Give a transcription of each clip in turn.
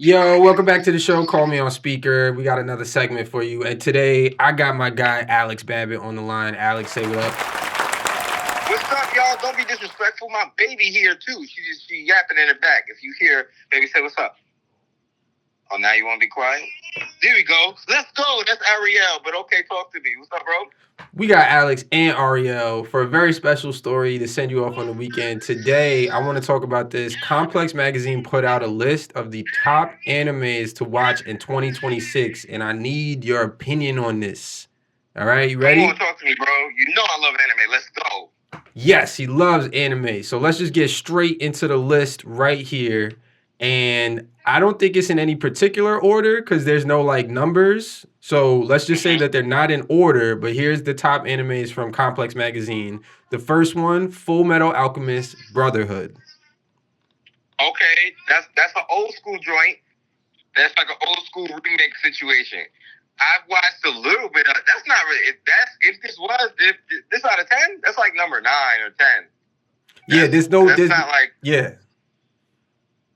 Yo, welcome back to the show. Call me on speaker. We got another segment for you. And today I got my guy Alex Babbitt on the line. Alex, say what up. What's up, y'all? Don't be disrespectful. My baby here too. She yapping in the back. If you hear, baby, say what's up. Oh, now you want to be quiet? There we go. Let's go. That's Ariel. But okay, talk to me. What's up, bro? We got Alex and Ariel for a very special story to send you off on the weekend. Today, I want to talk about this. Complex Magazine put out a list of the top animes to watch in 2026, and I need your opinion on this. All right, you ready? Come on, talk to me, bro. You know I love anime. Let's go. Yes, he loves anime. So let's just get straight into the list right here. And I don't think it's in any particular order because there's no like numbers. So let's just say that they're not in order, but here's the top animes from Complex Magazine. The first one, Full Metal Alchemist Brotherhood. Okay, that's an old school joint. That's like an old school remake situation. I've watched a little bit of. That's not really. If this out of 10, that's like number 9 or 10. Yeah, That's not like. Yeah.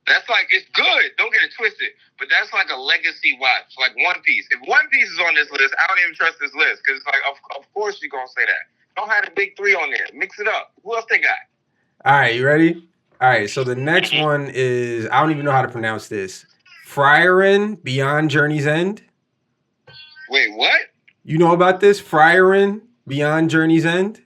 That's like, it's good. Don't get it twisted. But that's like a legacy watch, like One Piece. If One Piece is on this list, I don't even trust this list because it's like, of course you're going to say that. Don't have the big 3 on there. Mix it up. Who else they got? All right, you ready? All right, so the next one is, I don't even know how to pronounce this. Frieren Beyond Journey's End. Wait, what? You know about this? Frieren Beyond Journey's End?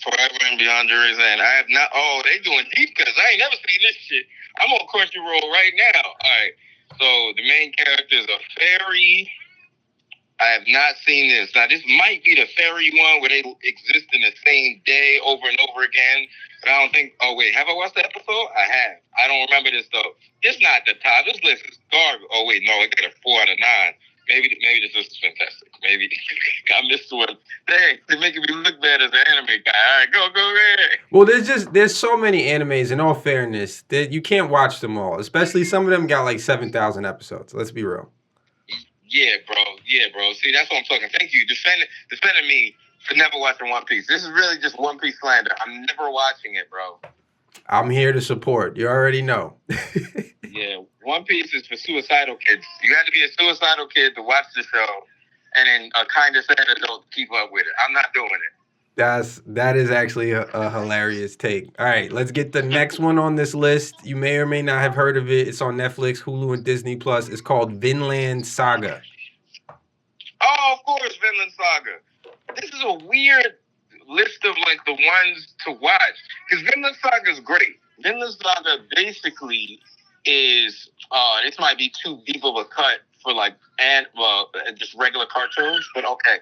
Forever and Beyond Journey's End. I have not. Oh, they doing deep cuts. I ain't never seen this shit. I'm on Crunchyroll right now. All right. So the main character is a fairy. I have not seen this. Now, this might be the fairy one where they exist in the same day over and over again. But I don't think. Oh, wait. Have I watched the episode? I have. I don't remember this, though. It's not the top. This list is garbage. Oh, wait. No, it got a 4 out of 9. Maybe this list is fantastic. Maybe I missed one. Dang, they're making me look bad as an anime guy. All right, go ahead. Well, there's so many animes. In all fairness, that you can't watch them all. Especially some of them got like 7,000 episodes. Let's be real. Yeah, bro. See, that's what I'm talking. Thank you, defending me for never watching One Piece. This is really just One Piece slander. I'm never watching it, bro. I'm here to support. You already know. Yeah, One Piece is for suicidal kids. You have to be a suicidal kid to watch the show, and then a kind of sad adult to keep up with it. I'm not doing it. That is actually a hilarious take. All right, let's get the next one on this list. You may or may not have heard of it. It's on Netflix, Hulu, and Disney Plus. It's called Vinland Saga. Oh, of course, Vinland Saga. This is a weird list of like the ones to watch because Vinland Saga is great. Vinland Saga basically is this might be too deep of a cut for like just regular cartoons, but okay.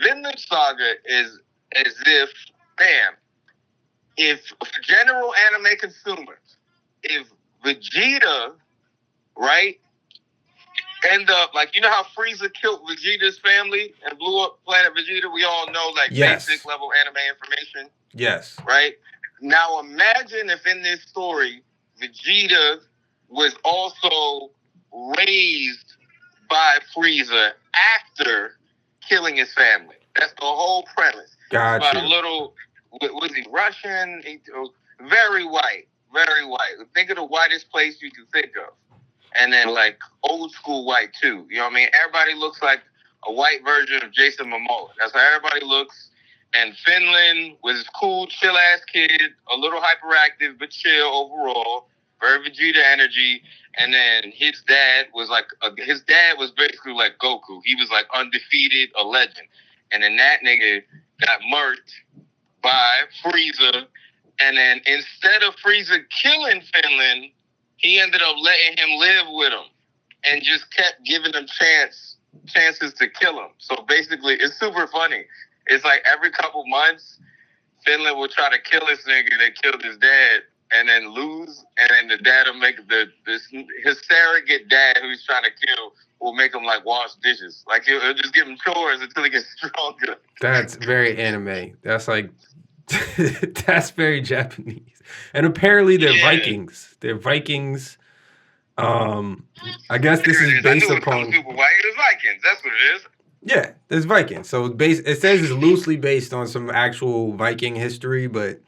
Vinland Saga is as if, if for general anime consumers, if Vegeta, right, end up like, you know how Frieza killed Vegeta's family and blew up Planet Vegeta? We all know like basic level anime information. Yes. Right? Now imagine if in this story Vegeta was also raised by Frieza after killing his family. That's the whole premise. Gotcha. About a little, was he Russian? Very white. Think of the whitest place you can think of. And then like old school white too. You know what I mean? Everybody looks like a white version of Jason Momoa. That's how everybody looks. And Finland was this cool, chill ass kid, a little hyperactive but chill overall. Very Vegeta energy. And then his dad was basically like Goku. He was like undefeated, a legend. And then that nigga got murked by Frieza. And then instead of Frieza killing Finland, he ended up letting him live with him and just kept giving him chances to kill him. So basically, it's super funny. It's like every couple months, Finland will try to kill this nigga that killed his dad and then lose. And then the dad will make his surrogate dad who he's trying to kill will make him like wash dishes. Like he'll just give him chores until he gets stronger. That's very anime. That's like, that's very Japanese. And apparently they're Vikings. They're Vikings. I guess this is based upon. Super white. It's Vikings. That's what it is. Yeah, there's Vikings. So it says it's loosely based on some actual Viking history, but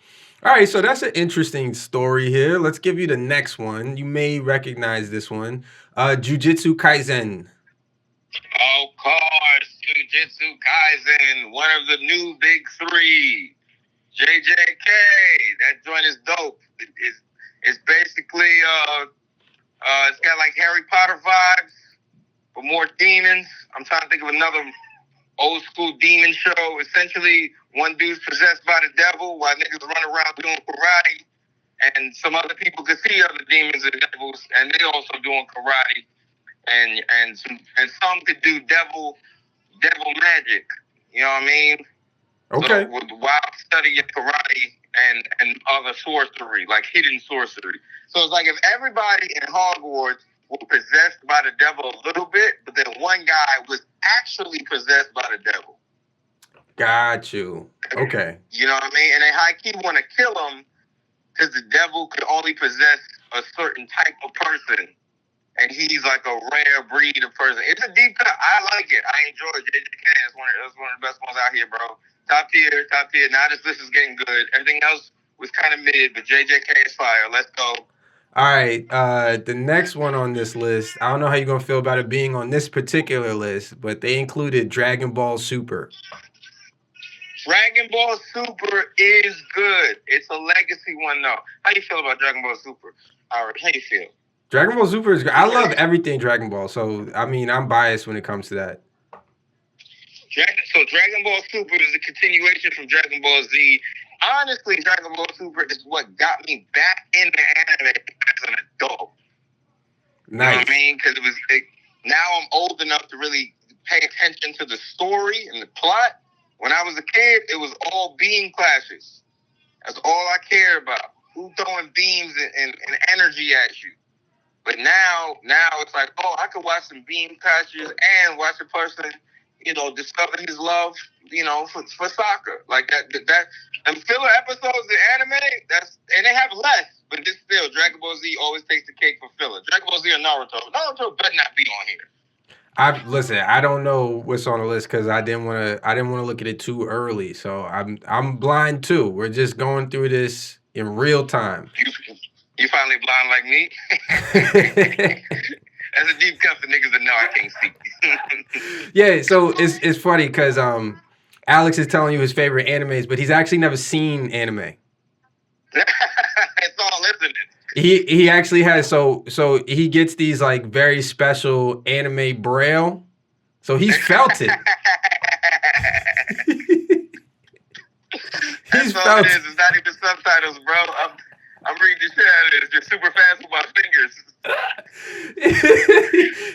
All right, so that's an interesting story here. Let's give you the next one. You may recognize this one. Jujutsu Kaisen. Of course, Jujutsu Kaisen, one of the new big three. JJK, that joint is dope. It's basically it's got like Harry Potter vibes, but more demons. I'm trying to think of another old school demon show. Essentially, one dude's possessed by the devil while niggas run around doing karate, and some other people could see other demons and devils, and they also doing karate, and some could do devil magic. You know what I mean? Okay. So while studying karate and other sorcery, like hidden sorcery. So it's like if everybody in Hogwarts were possessed by the devil a little bit, but then one guy was actually possessed by the devil. Got you. Okay. You know what I mean? And they high key want to kill him because the devil could only possess a certain type of person. And he's like a rare breed of person. It's a deep cut. I like it. I enjoy it. JJK is one of the best ones out here, bro. Top tier. Now this list is getting good. Everything else was kind of mid, but JJK is fire. Let's go. All right. The next one on this list, I don't know how you're gonna feel about it being on this particular list, but they included Dragon Ball Super. Dragon Ball Super is good. It's a legacy one, though. How you feel about Dragon Ball Super? All right, how you feel? Dragon Ball Super is good. I love everything Dragon Ball, so I mean, I'm biased when it comes to that. So Dragon Ball Super is a continuation from Dragon Ball Z. Honestly, Dragon Ball Super is what got me back into anime as an adult. Nice. You know what I mean? Because now I'm old enough to really pay attention to the story and the plot. When I was a kid, it was all beam clashes. That's all I cared about. Who throwing beams and energy at you? But now it's like, oh, I could watch some beam clashes and watch a person, discover his love, for soccer. Like that and filler episodes in anime, and they have less, but just still, Dragon Ball Z always takes the cake for filler. Dragon Ball Z or Naruto. Naruto better not be on here. Listen. I don't know what's on the list because I didn't want to look at it too early. So I'm blind too. We're just going through this in real time. You finally blind like me? That's a deep cut for niggas that know I can't see. Yeah, so it's funny because Alex is telling you his favorite animes, but he's actually never seen anime. It's all listening. He actually has so he gets these like very special anime braille. So he's felt it. That's all it is. It's not even subtitles, bro. I'm reading the shit out of it. It's just super fast with my fingers.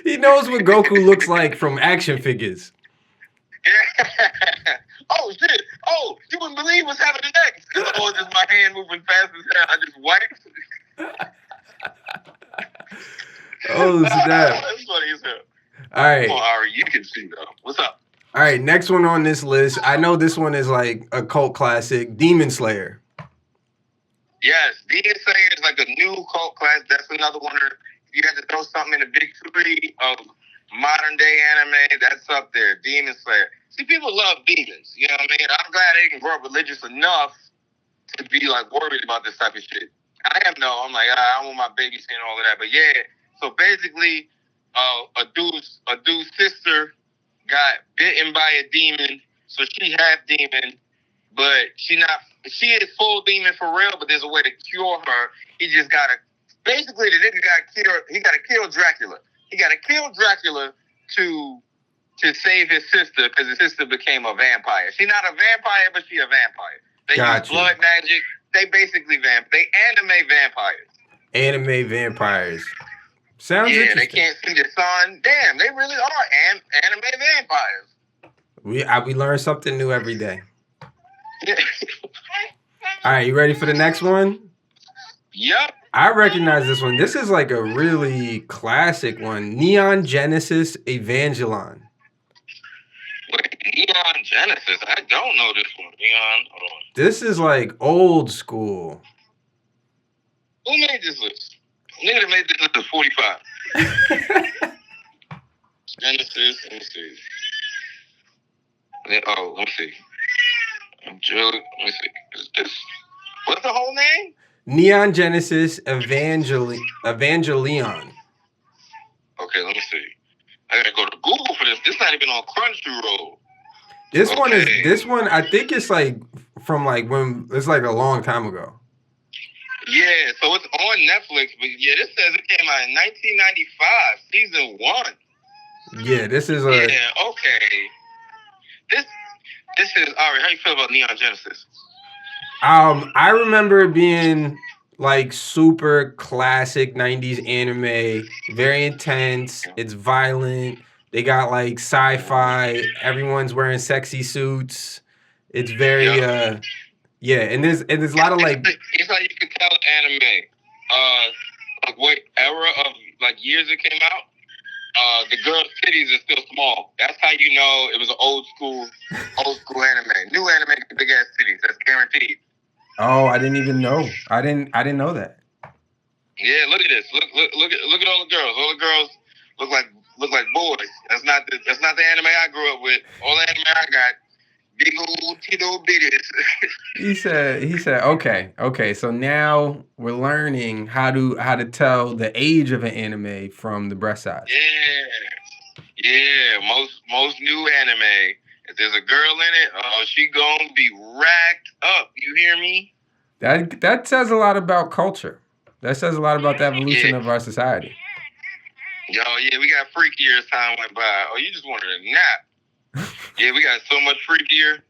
He knows what Goku looks like from action figures. Yeah. Oh shit! Oh, you wouldn't believe what's happening next. Oh, just my hand moving fast as hell. I just wiped. Oh snap! That's funny as hell. All right. Come on, Ari, you can see though. What's up? All right, next one on this list. I know this one is like a cult classic. Demon Slayer. Yes, Demon Slayer is like a new cult class. That's another one. If you had to throw something in the big three of modern day anime, that's up there. Demon Slayer. See, people love demons. You know what I mean? I'm glad they can grow up religious enough to be like worried about this type of shit. I am though. I'm like, I don't want my baby seeing all of that. But yeah, so basically, a dude's sister got bitten by a demon, so she half demon, but she is full demon for real. But there's a way to cure her. He just gotta basically the nigga gotta kill Dracula. He gotta kill Dracula to save his sister because his sister became a vampire. She's not a vampire, but she a vampire. They use blood magic. They basically they anime vampires. Anime vampires. Sounds interesting. They can't see the sun. Damn, they really are anime vampires. We learn something new every day. All right, you ready for the next one? Yep. I recognize this one. This is like a really classic one. Neon Genesis Evangelion. Wait, Neon Genesis? I don't know this one. Neon. Hold on. This is like old school. Who made this list? Nigga that made this list is 45. Genesis, let me see. Let me see. Let me see. Is this? What's the whole name? Neon Genesis Evangelion. Okay, let me see. I gotta go to Google for this. This not even on Crunchyroll. This Okay. one I think it's like from like when it's like a long time ago. Yeah, so it's on Netflix, but yeah, this says it came out in 1995, season 1. Yeah, this is Yeah, okay. This is all right. How you feel about Neon Genesis? I remember it being like super classic 90s anime, very intense, it's violent. They got like sci-fi, everyone's wearing sexy suits. It's very Yeah. yeah, and there's a lot of like It's how you can tell anime. Like what era of like years it came out. The girls' titties are still small. That's how you know it was an old school anime. New anime, big ass titties. That's guaranteed. oh, I didn't even know. I didn't know that. Yeah, look at this. Look at all the girls. All the girls look like boys. That's not the anime I grew up with. All the anime I got, big old titty bitties. He said, okay, so now we're learning how to tell the age of an anime from the breast size. Yeah. Most new anime. If there's a girl in it, she gonna be racked up. You hear me? That says a lot about culture. That says a lot about the evolution of our society. Yo, yeah, we got freakier as time went by. Oh, you just wanted a nap. Yeah, we got so much freakier.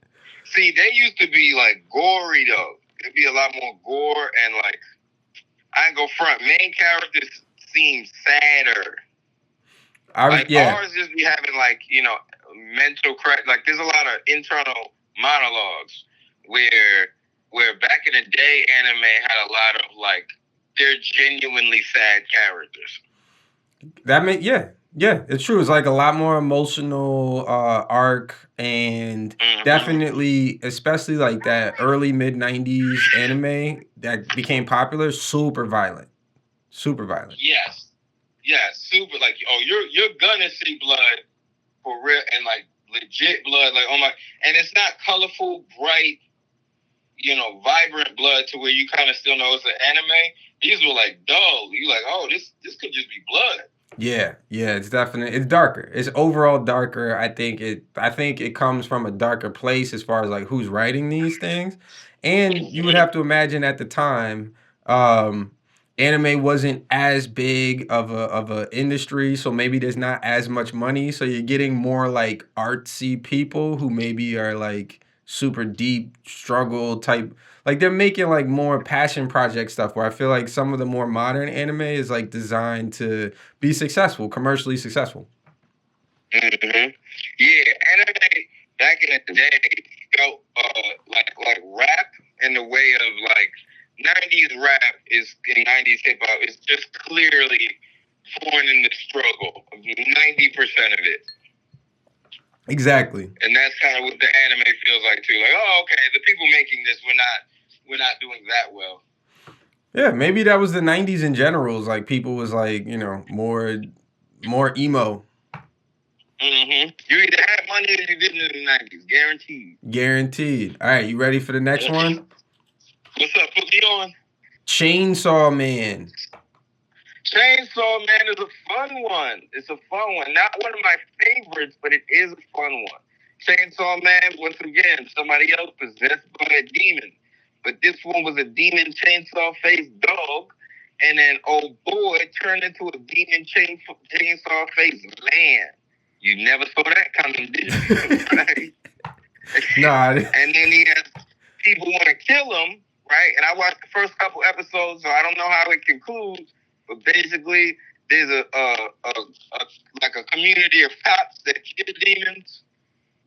See, they used to be like gory though. There'd be a lot more gore and like I ain't go front. Main characters seem sadder. Ours just be having like, mental crack. Like there's a lot of internal monologues where back in the day anime had a lot of like they're genuinely sad characters. Yeah, it's true. It's like a lot more emotional arc, and definitely, especially like that early mid '90s anime that became popular, super violent. Yes, super. Like, oh, you're gonna see blood for real, and like legit blood. Like, oh my, and it's not colorful, bright, vibrant blood to where you kind of still know it's an anime. These were like dull. You like, oh, this could just be blood. Yeah, it's darker. It's overall darker. I think it comes from a darker place as far as like who's writing these things. And you would have to imagine at the time, anime wasn't as big of a industry, so maybe there's not as much money. So you're getting more like artsy people who maybe are like super deep struggle type, like they're making like more passion project stuff where I feel like some of the more modern anime is like designed to be successful, commercially successful. Mm-hmm. Yeah, anime back in the day felt like rap in the way of like 90s rap is in 90s hip hop. It's just clearly born in the struggle of 90% of it. Exactly. And that's kind of what the anime feels like too. Like, oh, okay, the people making this, we're not doing that well. Yeah, maybe that was the 90s in general. Like people was like, more emo. Mm-hmm. You either had money or you didn't in the 90s. Guaranteed. All right, you ready for the next one? What's up? Put me on. Chainsaw Man. Chainsaw Man is a fun one. It's a fun one. Not one of my favorites, but it is a fun one. Chainsaw Man, once again, somebody else possessed by a demon. But this one was a demon chainsaw-faced dog. And then old boy turned into a demon chainsaw-faced man. You never saw that coming, did you? Right? Nah. And then he has people want to kill him, right? And I watched the first couple episodes, so I don't know how it concludes. But basically, there's a community of cops that kill demons.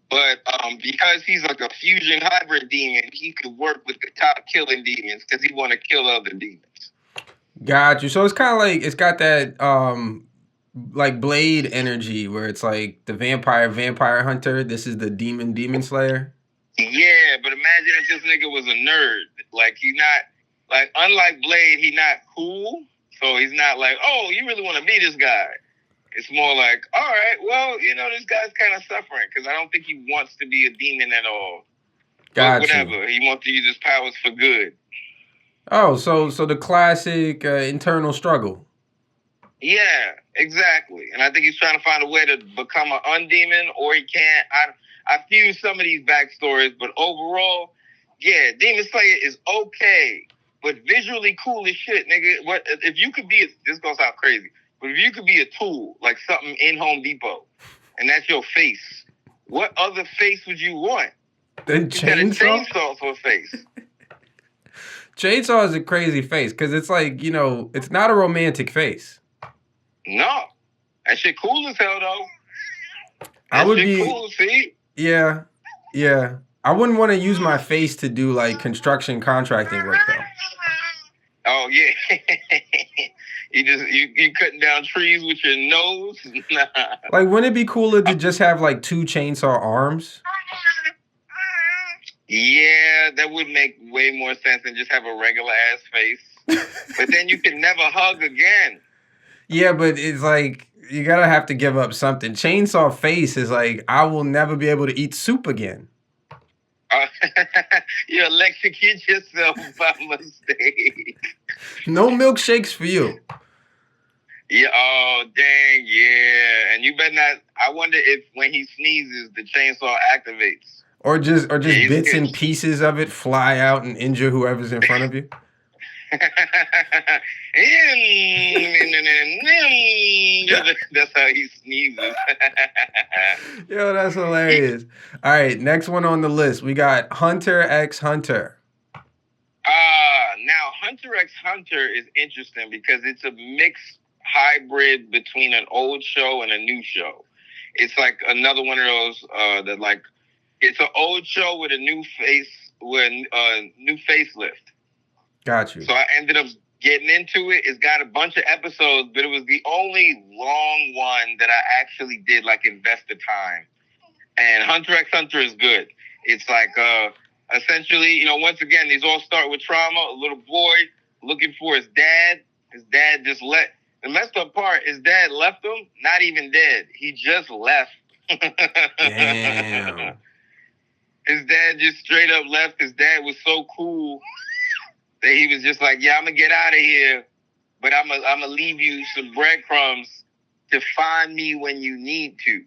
But because he's like a fusion hybrid demon, he could work with the top killing demons because he want to kill other demons. Got you. So it's kind of like it's got that like Blade energy where it's like the vampire hunter. This is the demon slayer. Yeah, but imagine if this nigga was a nerd. Like he's not like unlike Blade, he's not cool. So he's not like, oh, you really want to be this guy. It's more like, all right, well, this guy's kind of suffering because I don't think he wants to be a demon at all. Got but whatever. He wants to use his powers for good. Oh, so the classic internal struggle. Yeah, exactly. And I think he's trying to find a way to become an undemon, or he can't. I fuse some of these backstories, but overall, yeah, Demon Slayer is okay, but visually cool as shit, nigga. What if you could be? This gonna sound crazy, but if you could be a tool, like something in Home Depot, and that's your face, what other face would you want? Then You got a chainsaw. chainsaw for a face. Chainsaw is a crazy face because it's like it's not a romantic face. No, that shit cool as hell though. I That would shit be cool. See. yeah, yeah. I wouldn't want to use my face to do like construction contracting work though. Oh yeah, you cutting down trees with your nose? Nah. Like, wouldn't it be cooler to just have like two chainsaw arms? Yeah, that would make way more sense than just have a regular ass face. But then you can never hug again. Yeah, but it's like you gotta have to give up something. Chainsaw face is like I will never be able to eat soup again. Uh, you electrocute yourself by mistake. No milkshakes for you. Yeah. Oh dang. Yeah. And you better not. I wonder if when he sneezes, the chainsaw activates. Or just Yeah, bits and pieces of it fly out and injure whoever's in front of you. That's how he sneezes. Yo, that's hilarious. All right, next one on the list. We got Hunter x Hunter. Now Hunter x Hunter is interesting because it's a mixed hybrid between an old show and a new show. It's like another one of those that like it's an old show with a new face with a new facelift. Got you. So I ended up getting into it. It's got a bunch of episodes, but it was the only long one that I actually did like invest the time. And Hunter x Hunter is good. It's like essentially, once again, these all start with trauma. A little boy looking for his dad. His dad just the messed up part, his dad left him, not even dead. He just left. Damn. His dad just straight up left. His dad was so cool that he was just like, yeah, I'm going to get out of here, but I'm gonna leave you some breadcrumbs to find me when you need to.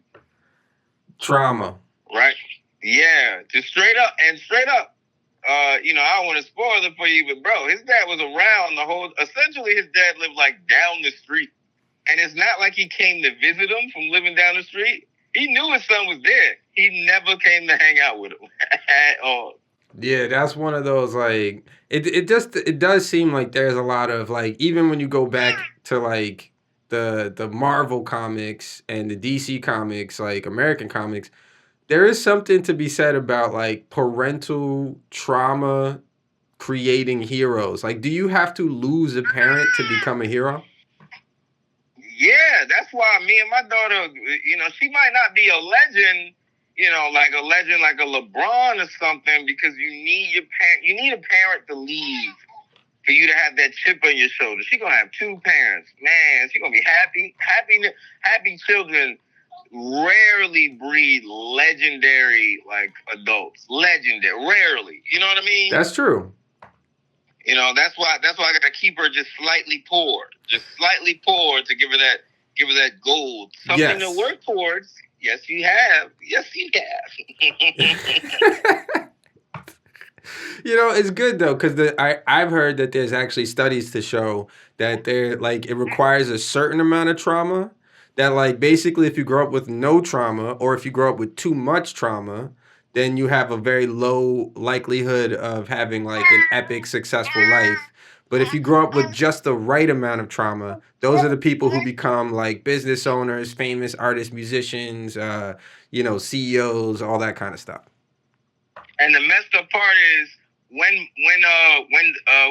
Trauma. Right? Yeah, just straight up. I don't want to spoil it for you, but bro, his dad was around essentially his dad lived like down the street. And it's not like he came to visit him from living down the street. He knew his son was there. He never came to hang out with him at all. Yeah, that's one of those like it does seem like there's a lot of like even when you go back to like the Marvel comics and the DC comics, like American comics, there is something to be said about like parental trauma creating heroes. Like, do you have to lose a parent to become a hero? Yeah, that's why me and my daughter, she might not be a legend, like a legend like a LeBron or something, because you need a parent to leave for you to have that chip on your shoulder. She's gonna have two parents. Man, she's gonna be happy. Happy children rarely breed legendary like adults. Legendary. Rarely. You know what I mean? That's true. That's why I gotta keep her just slightly poor. Just slightly poor to give her that gold. Something to work towards. Yes, you have. Yes, you have. It's good though because I've heard that there's actually studies to show that there like it requires a certain amount of trauma. That like basically if you grow up with no trauma or if you grow up with too much trauma, then you have a very low likelihood of having like an epic successful life. But if you grow up with just the right amount of trauma, those are the people who become like business owners, famous artists, musicians, CEOs, all that kind of stuff. And the messed up part is when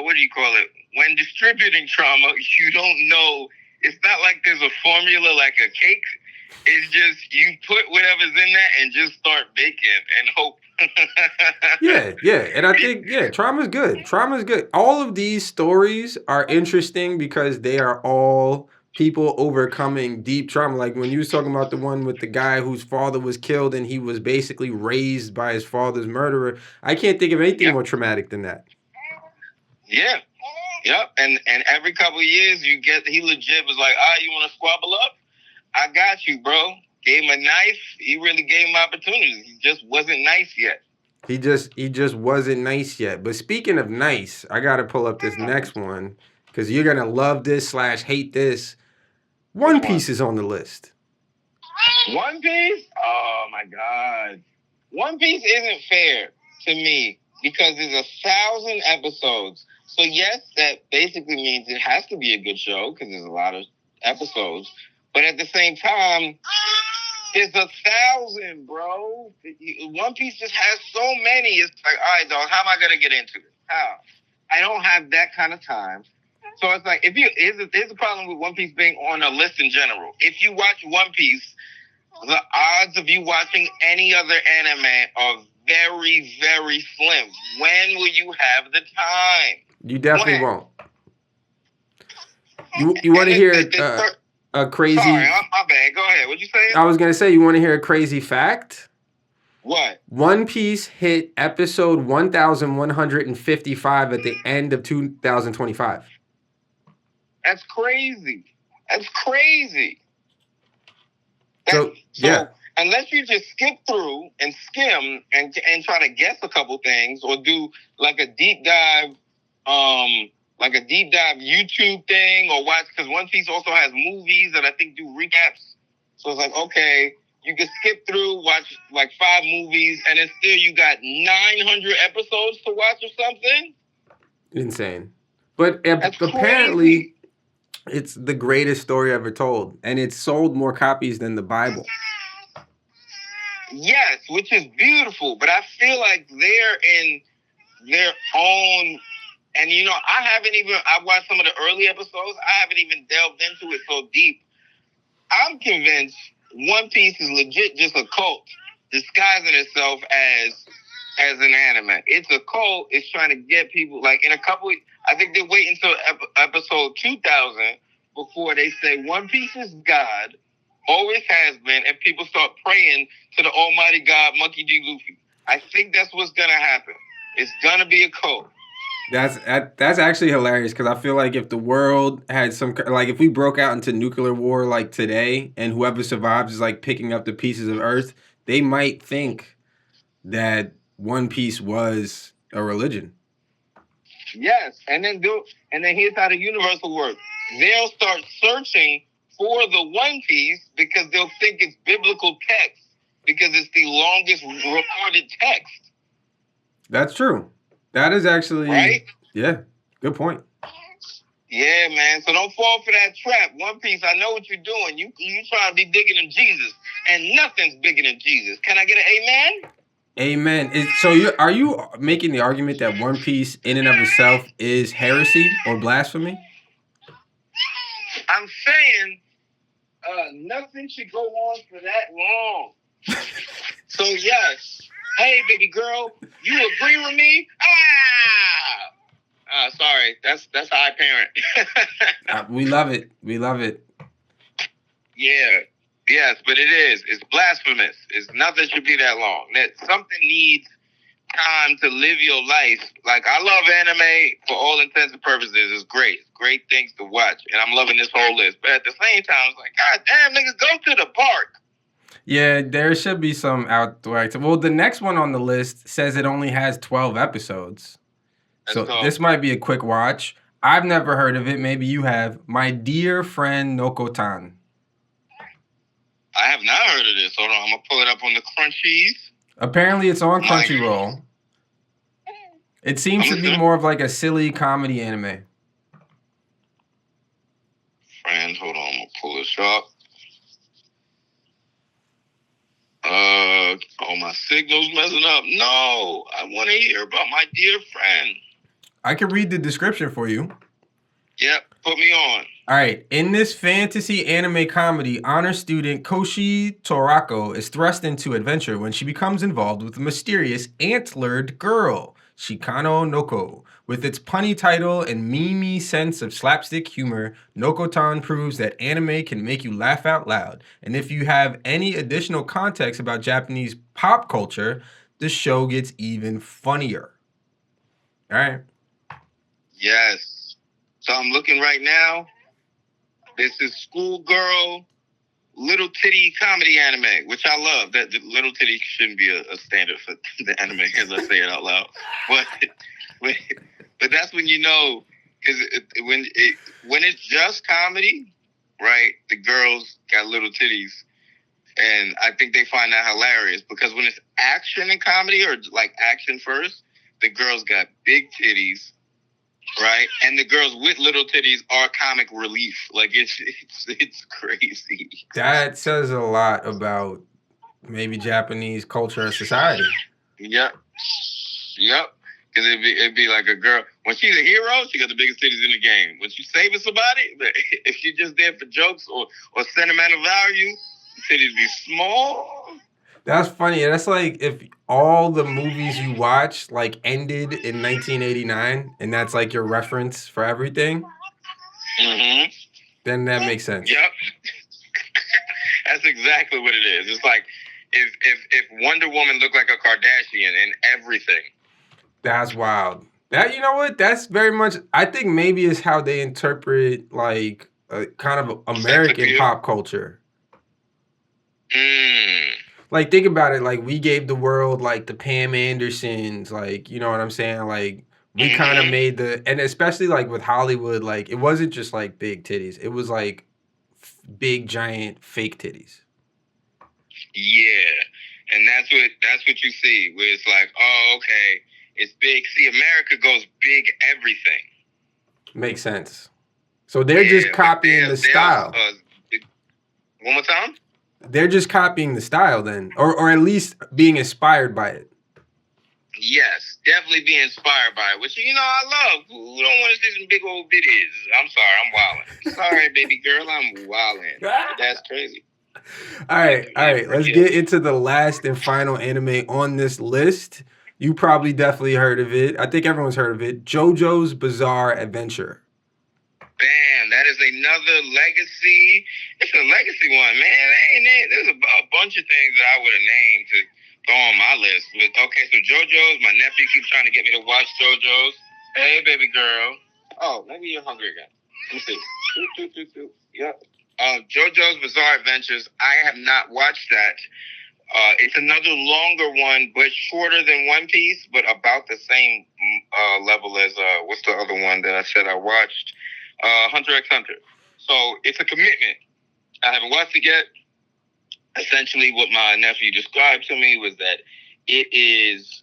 what do you call it? When distributing trauma, you don't know. It's not like there's a formula like a cake. It's just you put whatever's in that and just start baking and hope. Yeah. And I think, trauma's good. Trauma's good. All of these stories are interesting because they are all people overcoming deep trauma. Like when you was talking about the one with the guy whose father was killed and he was basically raised by his father's murderer. I can't think of anything more traumatic than that. Yeah. Yep. And every couple of years, he legit was like, you want to squabble up? I got you, bro. Gave him a knife. He really gave him opportunities. He just wasn't nice yet. He just wasn't nice yet. But speaking of nice, I gotta pull up this next one because you're gonna love this / hate this. One Piece is on the list. One Piece? Oh my God. One Piece isn't fair to me because there's 1,000 episodes. So yes, that basically means it has to be a good show because there's a lot of episodes. But at the same time, there's 1,000, bro. One Piece just has so many. It's like, all right, dog, how am I gonna get into it? How? I don't have that kind of time. So it's like, here's the problem with One Piece being on a list in general. If you watch One Piece, the odds of you watching any other anime are very, very slim. When will you have the time? You definitely won't. You want to hear a crazy... Sorry, my bad. Go ahead. What'd you say? I was going to say, you want to hear a crazy fact? What? One Piece hit episode 1,155 at the end of 2025. That's crazy. That's crazy. So yeah. Unless you just skip through and skim and try to guess a couple things or do like a deep dive YouTube thing or watch, because One Piece also has movies that I think do recaps. So it's like, okay, you can skip through, watch like 5 movies, and then still you got 900 episodes to watch or something. Insane. But apparently it's the greatest story ever told, and it's sold more copies than the Bible. Yes, which is beautiful, but I feel like they're in their own, and I watched some of the early episodes, I haven't even delved into it so deep. I'm convinced One Piece is legit just a cult disguising itself as an anime. It's a cult. It's trying to get people, like in a couple, I think they're waiting until episode 2000 before they say One Piece is God, always has been, and people start praying to the almighty God, Monkey D. Luffy. I think that's what's going to happen. It's going to be a cult. That's actually hilarious because I feel like if the world had if we broke out into nuclear war like today and whoever survives is like picking up the pieces of Earth, they might think that One Piece was a religion. Yes, and then here's how the universe will work. They'll start searching for the One Piece because they'll think it's biblical text because it's the longest recorded text. That's true. That is actually right. Yeah, good point. Yeah, man. So don't fall for that trap. One Piece, I know what you're doing. You trying to be bigger than Jesus, and nothing's bigger than Jesus. Can I get an amen? Amen. So are you making the argument that One Piece in and of itself is heresy or blasphemy? I'm saying nothing should go on for that long. So yes. Hey, baby girl, you agree with me? Sorry. That's how I parent. We love it. We love it. Yeah. Yes, but it is. It's blasphemous. Nothing should be that long. That something needs time to live your life. Like, I love anime for all intents and purposes. It's great. It's great things to watch. And I'm loving this whole list. But at the same time, it's like, God damn, niggas, go to the park. Yeah, there should be some outdoor activity. Well, the next one on the list says it only has 12 episodes. So this might be a quick watch. I've never heard of it. Maybe you have. My Dear Friend Noko-tan. I have not heard of this. Hold on, I'm going to pull it up on the Crunchies. Apparently it's on Crunchyroll. It seems to be more of like a silly comedy anime. Friend, hold on, I'm going to pull this up. My signal's messing up. No, I want to hear about My Dear Friend. I can read the description for you. Yep, put me on. All right. In this fantasy anime comedy, honor student Koshi Torako is thrust into adventure when she becomes involved with a mysterious antlered girl, Shikano Noko. With its punny title and memey sense of slapstick humor, Noko-tan proves that anime can make you laugh out loud. And if you have any additional context about Japanese pop culture, the show gets even funnier. All right. Yes. So I'm looking right now. This is schoolgirl little titty comedy anime, which I love. That the little titty shouldn't be a standard for the anime, as I say it out loud. But but that's when you know, because when it's just comedy, right? The girls got little titties, and I think they find that hilarious because when it's action and comedy, or like action first, the girls got big titties. Right, and the girls with little titties are comic relief. Like it's crazy. That says a lot about maybe Japanese culture and society. Yep. Because it'd be like a girl when she's a hero, she got the biggest titties in the game. When she's saving somebody, if she's just there for jokes or sentimental value, the titties be small. That's funny. That's like if all the movies you watch like ended in 1989, and that's like your reference for everything. Mm-hmm. Then that makes sense. Yep. That's exactly what it is. It's like if Wonder Woman looked like a Kardashian in everything. That's wild. That, you know what? That's very much. I think maybe is how they interpret like kind of American pop culture. Like, think about it. Like, we gave the world like the Pam Andersons. Like, you know what I'm saying? Like, we kind of made and especially like with Hollywood, like it wasn't just like big titties. It was like big giant fake titties. Yeah, and that's what you see. Where it's like, oh, okay, it's big. See, America goes big everything. Makes sense. So they're just copying the style. One more time. They're just copying the style then, or at least being inspired by it. Yes, definitely be inspired by it, which, you know, I love. Who don't want to see some big old bitties? I'm sorry, I'm wilding. Sorry, baby girl, I'm wilding. That's crazy. All right. Let's get into the last and final anime on this list. You probably definitely heard of it. I think everyone's heard of it. JoJo's Bizarre Adventure. Bam, that is another legacy. It's a legacy one, man. There's a bunch of things that I would have named to go on my list. But okay, so JoJo's, my nephew keeps trying to get me to watch JoJo's. Hey, baby girl. Oh, maybe you're hungry again. Let me see. Yep. JoJo's Bizarre Adventures. I have not watched that. It's another longer one, but shorter than One Piece, but about the same level as what's the other one that I said I watched? Hunter x Hunter. So it's a commitment. I haven't watched it yet. Essentially, what my nephew described to me was that it is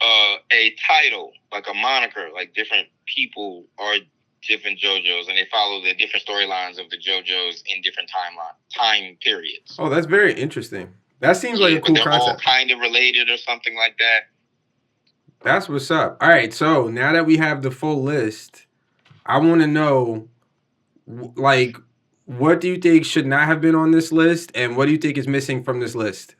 a title, like a moniker, like different people are different JoJos, and they follow the different storylines of the JoJos in different time periods. Oh, that's very interesting. That seems like a cool concept. They're all kind of related or something like that. That's what's up. All right, so now that we have the full list, I want to know, like, what do you think should not have been on this list, and what do you think is missing from this list?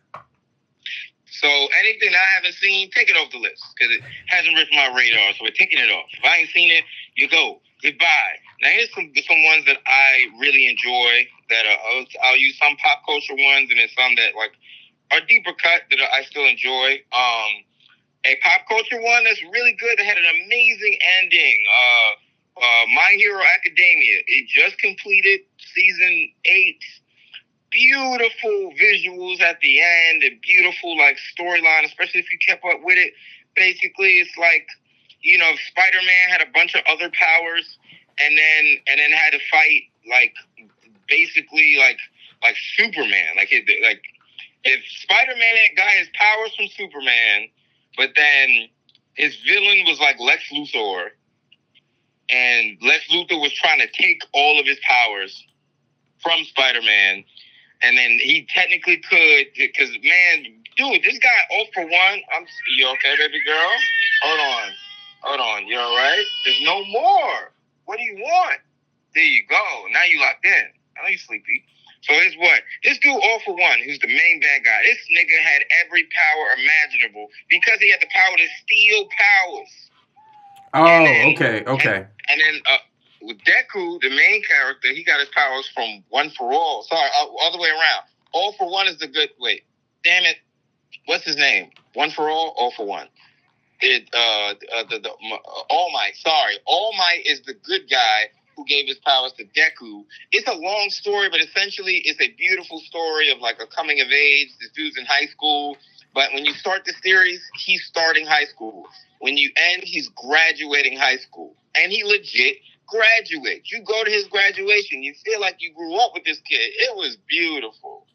So anything I haven't seen, take it off the list, because it hasn't ripped my radar, so we're taking it off. If I ain't seen it, you go. Goodbye. Now here's some ones that I really enjoy, that I'll use some pop culture ones, and then some that like are deeper cut that I still enjoy. A pop culture one that's really good, that had an amazing ending. My Hero Academia. It just completed season 8. Beautiful visuals at the end, and beautiful like storyline, especially if you kept up with it. Basically, it's like, you know, Spider-Man had a bunch of other powers, and then had to fight like basically like Superman. Like if Spider-Man got his powers from Superman, but then his villain was like Lex Luthor, and Lex Luthor was trying to take all of his powers from Spider-Man, and then he technically could, because, man, dude, this guy 0 for 1. You okay, baby girl? Hold on. You all right? There's no more. What do you want? There you go. Now you locked in. I know you sleepy. So here's what. This dude 0 for 1, who's the main bad guy, this nigga had every power imaginable because he had the power to steal powers. Oh, okay. And then with Deku, the main character, he got his powers from One for All. Sorry, all the way around. 0 for 1 is the good. Wait, damn it. What's his name? One for All, 0 for 1. All Might. Sorry, All Might is the good guy who gave his powers to Deku. It's a long story, but essentially it's a beautiful story of like a coming of age. This dude's in high school, but when you start the series, he's starting high school. When you end, he's graduating high school, and he legit graduates. You go to his graduation, you feel like you grew up with this kid. It was beautiful.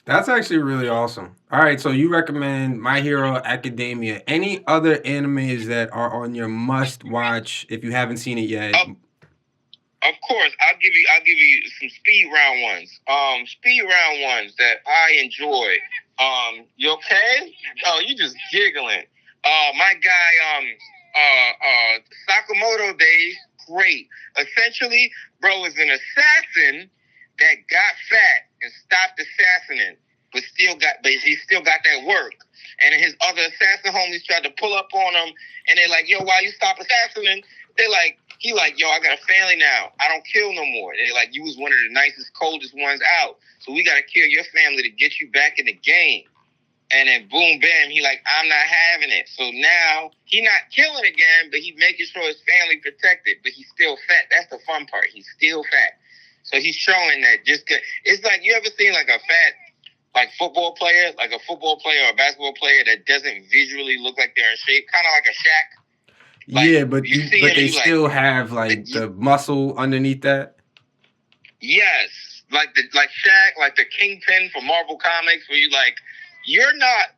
That's actually really awesome. All right, so you recommend My Hero Academia. Any other animes that are on your must watch if you haven't seen it yet? Of course, I'll give you some speed round ones. Speed round ones that I enjoy. You okay? Oh, you just giggling. My guy, Sakamoto Days, great. Essentially, bro is an assassin that got fat and stopped assassinating, but he still got that work. And his other assassin homies tried to pull up on him, and they're like, "Yo, why you stop assassinating?" He like, "Yo, I got a family now. I don't kill no more." They're like, "You was one of the nicest, coldest ones out, so we gotta kill your family to get you back in the game." And then boom, bam, he like, "I'm not having it." So now he not killing again, but he making sure his family protected, but he's still fat. That's the fun part. He's still fat. So he's showing that it's like, you ever seen like a fat like football player or a basketball player that doesn't visually look like they're in shape, kind of like a Shaq. Like, yeah, but they still have like the muscle underneath that. Yes, like Shaq, like the Kingpin from Marvel Comics, where you're not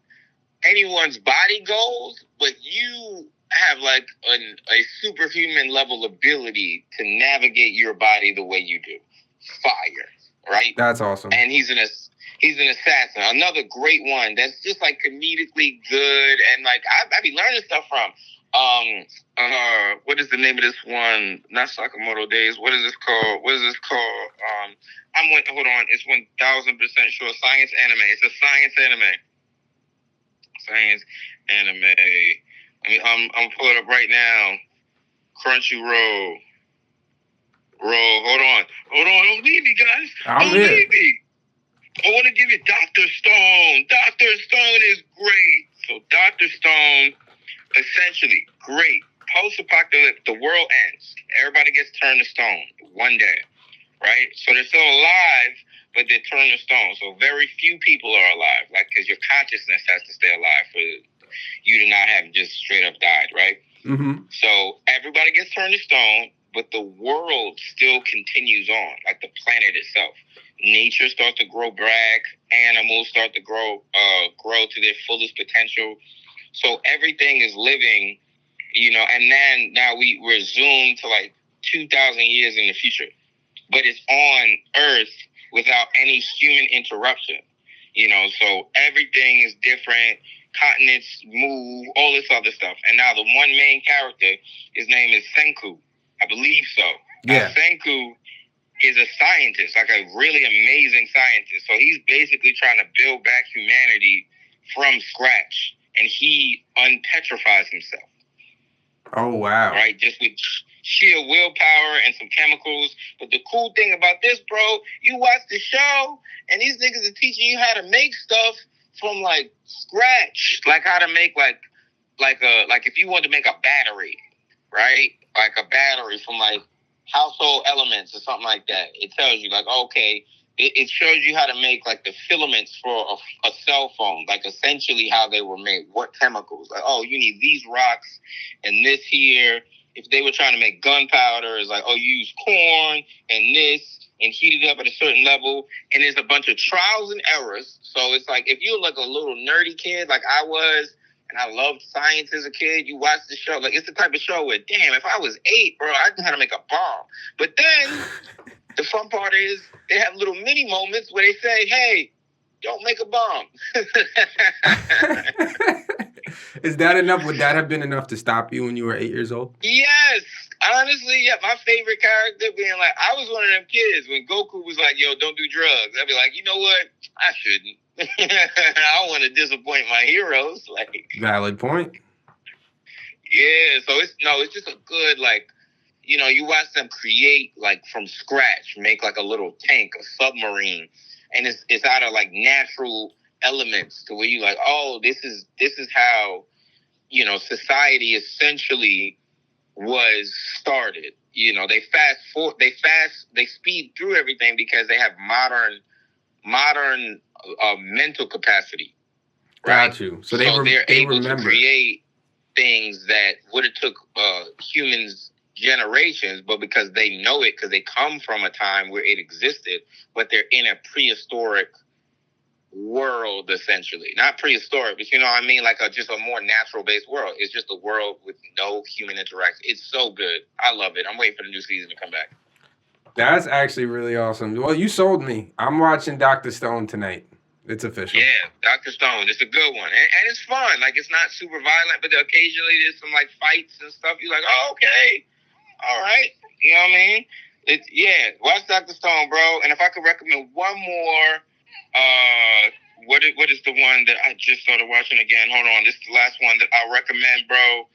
anyone's body goals, but you have like a superhuman level ability to navigate your body the way you do. Fire, right? That's awesome. And he's an assassin. Another great one that's just like comedically good, and like I be learning stuff from. What is the name of this one? Not Sakamoto Days. What is this called? Hold on. It's 1000% sure. Science anime. It's a science anime. I'm pulling it up right now. Crunchyroll. Hold on. Don't leave me, guys. Don't leave me. I want to give you Dr. Stone. Dr. Stone is great. So Dr. Stone, essentially, great. Post-apocalyptic, the world ends. Everybody gets turned to stone one day, right? So they're still alive, but they're turned to stone. So very few people are alive, like, because your consciousness has to stay alive for you to not have just straight up died, right? Mm-hmm. So everybody gets turned to stone, but the world still continues on, like the planet itself. Nature starts to grow back. Animals start to grow to their fullest potential. So everything is living, and then now we resume to like 2,000 years in the future. But it's on Earth without any human interruption, so everything is different. Continents move, all this other stuff. And now the one main character, his name is Senku. I believe so. Yeah. Senku is a scientist, like a really amazing scientist. So he's basically trying to build back humanity from scratch. And he unpetrifies himself. Oh, wow. Right? Just with sheer willpower and some chemicals. But the cool thing about this, bro, you watch the show, and these niggas are teaching you how to make stuff from like scratch. Like how to make like if you want to make a battery, right? Like a battery from like household elements or something like that. It tells you like, okay, it shows you how to make like the filaments for a cell phone, like essentially how they were made, what chemicals. Like, oh, you need these rocks and this here. If they were trying to make gunpowder, it's like, oh, you use corn and this and heat it up at a certain level. And there's a bunch of trials and errors. So it's like, if you're like a little nerdy kid like I was, and I loved science as a kid, you watch the show. Like, it's the type of show where, damn, if I was 8, bro, I knew how to make a bomb. But then the fun part is they have little mini moments where they say, hey, don't make a bomb. Is that enough? Would that have been enough to stop you when you were 8 years old? Yes. Honestly, yeah. My favorite character being like, I was one of them kids when Goku was like, yo, don't do drugs. I'd be like, you know what? I shouldn't. I don't want to disappoint my heroes. Like, valid point. Yeah. So it's just a good, like, you watch them create like from scratch, make like a little tank, a submarine, and it's out of like natural elements to where you like, oh, this is how society essentially was started. they speed through everything because they have modern mental capacity, right? Got you. So they're they able remember. to create things that would have took humans generations, but because they know it, because they come from a time where it existed, but they're in a prehistoric world, essentially. Not prehistoric, but you know what I mean? Like just a more natural based world. It's just a world with no human interaction. It's so good. I love it. I'm waiting for the new season to come back. That's actually really awesome. Well, you sold me. I'm watching Dr. Stone tonight. It's official. Yeah, Dr. Stone. It's a good one. And it's fun. Like, it's not super violent, but occasionally there's some, like, fights and stuff. You're like, oh, okay. All right. You know what I mean? Watch Dr. Stone, bro. And if I could recommend one more, what is the one that I just started watching again? Hold on. This is the last one that I'll recommend, bro.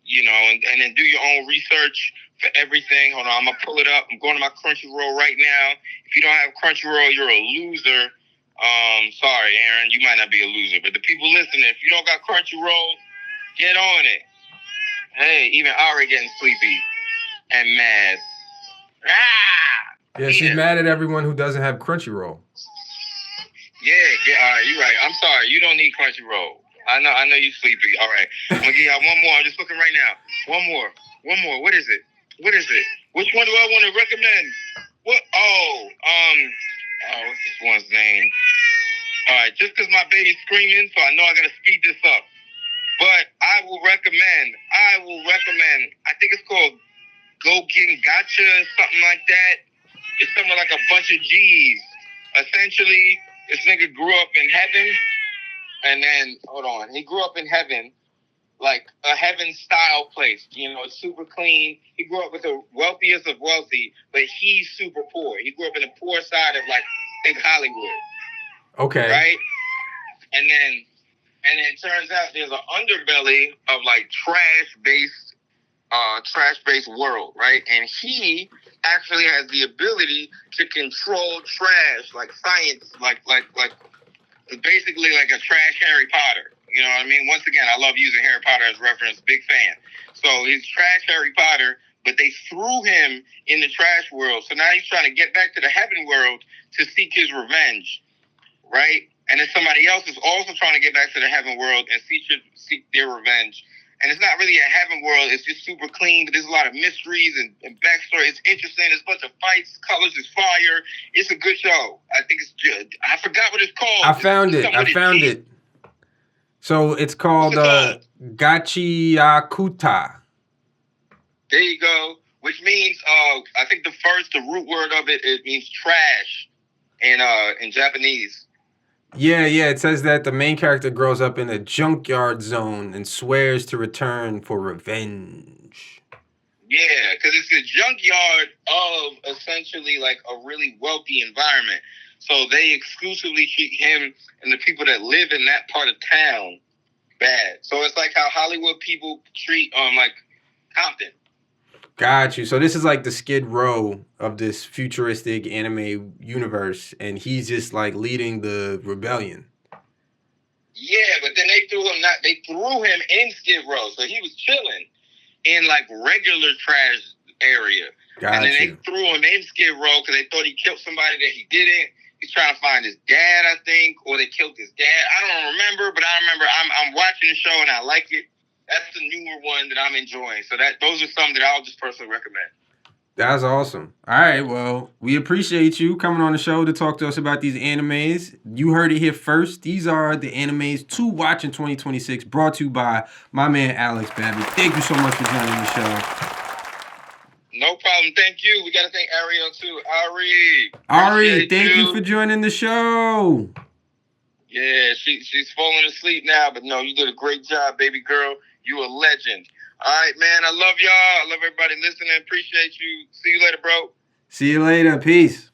You know, and then do your own research for everything. Hold on, I'm going to pull it up. I'm going to my Crunchyroll right now. If you don't have Crunchyroll, you're a loser. Sorry, Aaron, you might not be a loser, but the people listening, if you don't got Crunchyroll, get on it. Hey, even Ari getting sleepy and mad. Yeah, she's mad at everyone who doesn't have Crunchyroll. All right, you're right. I'm sorry, you don't need Crunchyroll. I know you sleepy. All right, I'm gonna give y'all one more. I'm just looking right now. One more. What is it? Which one do I want to recommend? What? What's this one's name? All right, just because my baby's screaming, so I know I gotta speed this up. But I will recommend. I think it's called Gogin Gotcha, something like that. It's something like a bunch of G's. Essentially, this nigga grew up in heaven, and then he grew up in heaven, like a heaven-style place. You know, it's super clean. He grew up with the wealthiest of wealthy, but he's super poor. He grew up in the poor side of like big Hollywood. Okay. Right? And then it turns out there's an underbelly of like trash-based world, right? And he actually has the ability to control trash, like science, like basically like a trash Harry Potter. You know what I mean? Once again, I love using Harry Potter as reference. Big fan. So he's trash Harry Potter, but they threw him in the trash world. So now he's trying to get back to the heaven world to seek his revenge, right? And then somebody else is also trying to get back to the heaven world and seek their revenge. And it's not really a heaven world. It's just super clean, but there's a lot of mysteries and backstory. It's interesting. There's a bunch of fights. Colors is fire. It's a good show. I think it's good. I forgot what it's called. I found it. So it's called Gachiakuta. There you go. Which means, I think the root word of it means trash in Japanese. Yeah. It says that the main character grows up in a junkyard zone and swears to return for revenge. Yeah, because it's a junkyard of essentially like a really wealthy environment. So they exclusively treat him and the people that live in that part of town bad. So it's like how Hollywood people treat like Compton. Got you. So this is like the Skid Row of this futuristic anime universe, and he's just like leading the rebellion. Yeah, but then they threw him in Skid Row, so he was chilling in like regular trash area. And then they threw him in Skid Row because they thought he killed somebody that he didn't. He's trying to find his dad, I think, or they killed his dad. I don't remember, but I remember I'm watching the show and I like it. That's the newer one that I'm enjoying. So those are some that I'll just personally recommend. That's awesome. All right, well, we appreciate you coming on the show to talk to us about these animes. You heard it here first. These are the animes to watch in 2026, brought to you by my man Alex Babbitt. Thank you so much for joining the show. No problem. Thank you. We got to thank Ariel too. Ari, thank you for joining the show. Yeah, she's falling asleep now, but no, you did a great job, baby girl. You a legend. All right, man. I love y'all. I love everybody listening. Appreciate you. See you later, bro. See you later. Peace.